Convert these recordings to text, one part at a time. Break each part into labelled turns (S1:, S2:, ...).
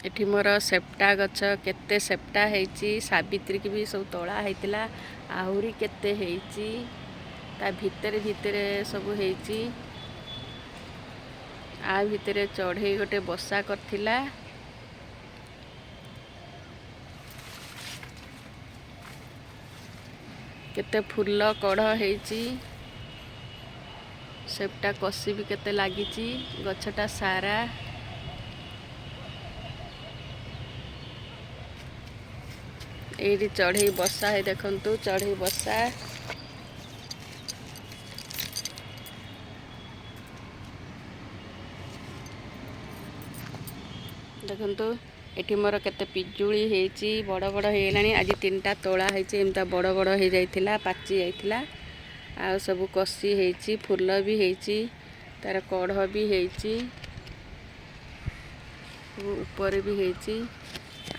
S1: एठी मोर सेप्टा गछ केते सेप्टा हेची सावित्री की भी सब तोला हेतिला आहुरी केते हेची ता भितरे भितरे सब हेची आ भितरे चढ़ई गोटे बसा करथिला केते फूल कढ़ हेची सेप्टा कसी भी केते लागिची गछटा सारा एठी चढ़ई बसा है देखंतु चढ़ई बसा देखंतु एठी मोर केते पिजुली हेची बड़ बड़ हेलानी आज 3टा तोला हेची एमता बड़ बड़ हे जाइथिला पाची जाइथिला आ सब कसी हेची फूल भी हेची तार कढ़ भी हेची ऊपर भी हेची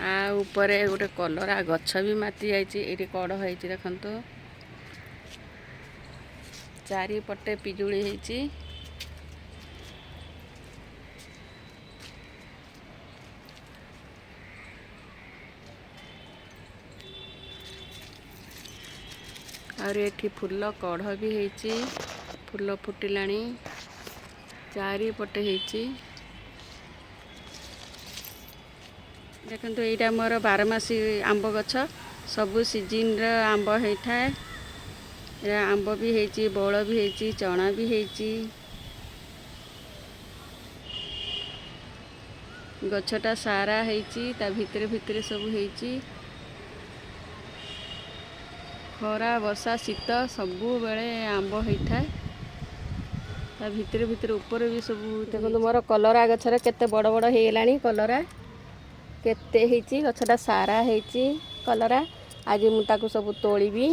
S1: आ ऊपर गोटे कलरा गछ भी माती जाइची एठी कढ़ हेची देखंतु चारि पटे पिजुली हेची और एठी फूल कढ़ भी हेची फूल फुटिलाणी चारि पटे हेची देखंतु एटा मोर 12 मासी आंब गछ सबु सीजन रे आंब हेथाय या आंब भी हेची बळ भी हेची चना भी हेची गछटा सारा हेची ता भितरे भितरे सब हेची खरा वर्षा शीत सबु बेले आंब हेथाय ता भितरे भितरे ऊपर भी सब देखंतु मोर कलरा गछरे केते बड़ बड़ हेलाणी कलरा केते हेची गछटा सारा हेची कलरा आज मु ताकू सब तोड़ीबी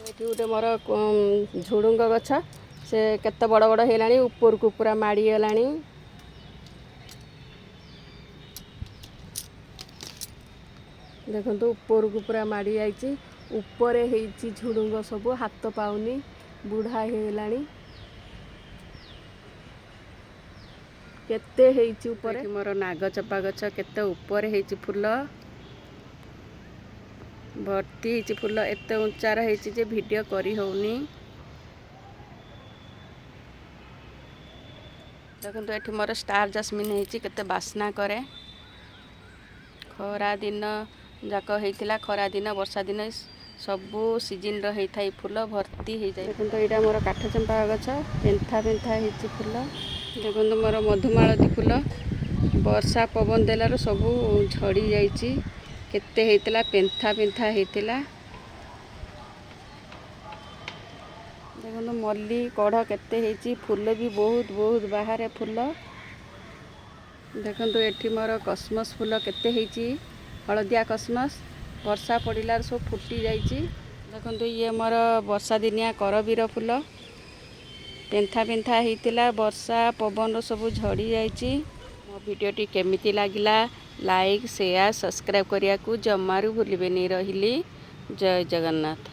S1: एठी गोटे मोर झुडुंग गछ से केते बड़ बड़ हेलाणी ऊपर को पूरा माड़ी गलाणी देखंतु ऊपर को पूरा माड़ी आइची ऊपर हेची झुडुंग सब हाथ पाउनी बुढ़ा हेलाणी केते हेची ऊपर मोर नाग चपा गछ केते ऊपर हेची फूल भर्ती हेची फूल एते ऊंचार हेची जे वीडियो करी होउनी देखंतु एठी मोर स्टार जैस्मिन हेची केते बास्ना करे खरा दिन जाक हेतिला खरा दिन वर्षा दिन सबु सीजन रो हेथाय फूल भर्ती हे जाय देखंतु एटा मोर काठ चंपा गछ पेंथा पेंथा हेची फूल देखंतु मोर मधुमालती फूल वर्षा पवन देलारो सबु झड़ी जाइची केते हेतिला पेंथा पेंथा हेतिला देखंतु मल्ली कढ़ केते हेची फूल भी बहुत बहुत बाहर फूल देखंतु एठी मोर कस्मस फूल केते हेची हलदिया कस्मस वर्षा पड़िलार सब फुटी जाइची देखंतु ये मोर वर्षा दिनिया करबीर फूल पेंथा पेंथा हेतिला वर्षा पवन सब झड़ी जाइची मो वीडियोटी केमिति लागिला लाइक शेयर सब्सक्राइब करिया को जमारू भूलिबेनी रहिली जय जगन्नाथ।